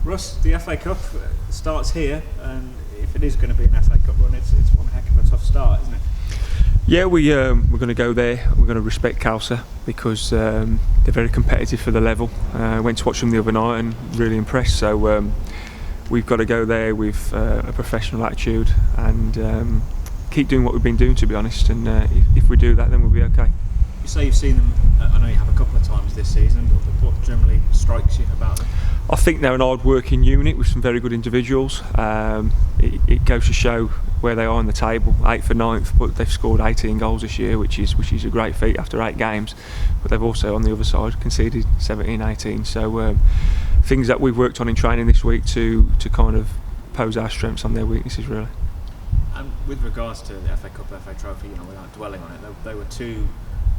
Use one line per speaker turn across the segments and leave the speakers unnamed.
Russ, the FA Cup starts here, and if it is going to be an FA Cup run, it's one heck of a tough start, isn't it?
Yeah, we're going to go there. We're going to respect Khalsa because they're very competitive for the level. Went to watch them the other night and really impressed. So we've got to go there with a professional attitude and keep doing what we've been doing, to be honest. And if we do that, then we'll be okay.
You say you've seen them. I know you have a couple of times this season. But what generally strikes you about them?
I think they're an hard-working unit with some very good individuals. It goes to show where they are on the table, 8th or 9th, but they've scored 18 goals this year, which is a great feat after 8 games. But they've also, on the other side, conceded 17, 18. So things that we've worked on in training this week to kind of pose our strengths on their weaknesses, really.
And with regards to the FA Cup, FA Trophy, without dwelling on it, there were 2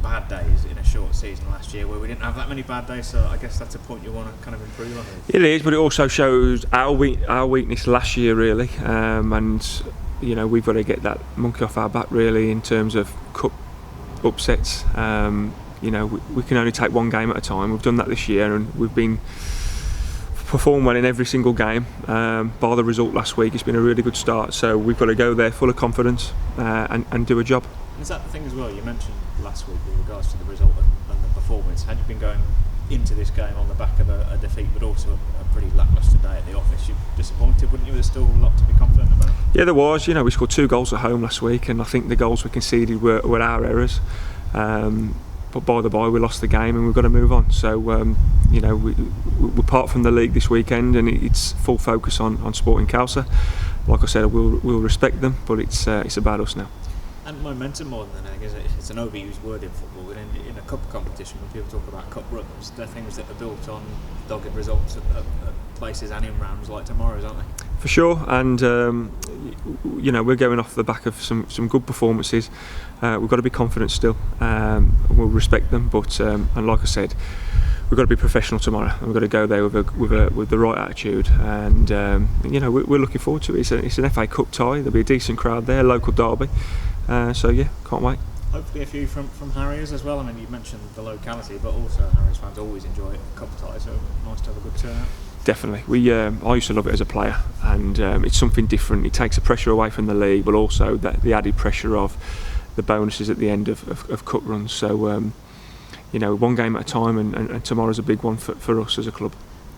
bad days in a short season last year where we didn't have that many bad days, so I guess that's a point you want to kind of improve on.
It is, but it also shows our weakness last year, really, and we've got to get that monkey off our back, really, in terms of cup upsets. We can only take one game at a time. We've done that this year, and we've been performed well in every single game. Bar the result last week, it's been a really good start, so we've got to go there full of confidence and do a job.
Is that the thing as well? You mentioned last week with regards to the result and the performance. Had you been going into this game on the back of a defeat, but also a pretty lacklustre day at the office, you'd be disappointed, wouldn't you? There's still a lot to be confident about.
Yeah, there was. We scored 2 goals at home last week, and I think the goals we conceded were our errors. But by the by, we lost the game, and we've got to move on. So we're part from the league this weekend, and it's full focus on Sporting Khalsa. Like I said, we'll respect them, but it's about us now.
And momentum more than that, I guess it's an overused word in football. In a cup competition, when people talk about cup runs, they're things that are built on dogged results at places and in rounds like tomorrow's, aren't they?
For sure, and we're going off the back of some good performances. We've got to be confident still. We'll respect them, but and like I said, we've got to be professional tomorrow. And we've got to go there with the right attitude, and we're looking forward to it. It's an FA Cup tie. There'll be a decent crowd there, local derby. So yeah, can't wait.
Hopefully a few from Harriers as well. I mean, you mentioned the locality, but also Harriers fans always enjoy cup ties, so nice to have a good turnout.
Definitely. I used to love it as a player, and it's something different. It takes the pressure away from the league, but also the added pressure of the bonuses at the end of cup runs. So one game at a time, and tomorrow's a big one for us as a club.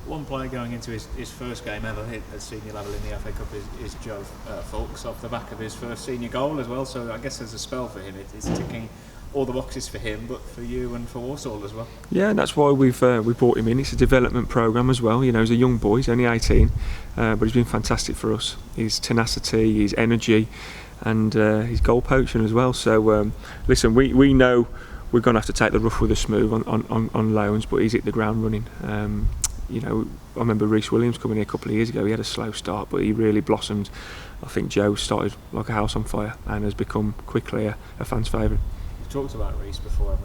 One player going into his first game ever at senior level in the FA Cup is Joe Foulkes, off the back of his first senior goal as well. So I guess there's a spell for him. It's ticking all the boxes for him, but for you and for Walsall as well. Yeah,
and that's why we brought him in. It's a development programme as well. He's a young boy. He's only 18, but he's been fantastic for us. His tenacity, his energy, and his goal poaching as well. So listen, we know we're going to have to take the rough with the smooth on loans, but he's hit the ground running. I remember Reece Williams coming here a couple of years ago. He had a slow start, but he really blossomed. I think Joe started like a house on fire and has become quickly a fan's favourite.
We've talked about Reece before.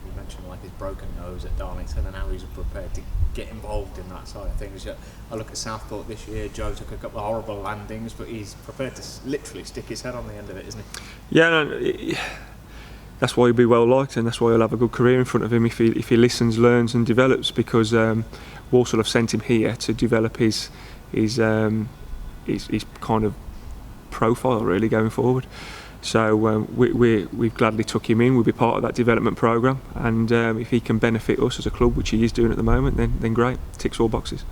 We mentioned like his broken nose at Darlington and how he's prepared to get involved in that side of things. I look at Southport this year. Joe took a couple of horrible landings, but he's prepared to literally stick his head on the end of it, isn't he?
Yeah. That's why he'll be well liked, and that's why he'll have a good career in front of him if he listens, learns, and develops. Because Walsall have sent him here to develop his kind of profile, really, going forward. So we've gladly took him in. We'll be part of that development programme, and if he can benefit us as a club, which he is doing at the moment, then great, ticks all boxes.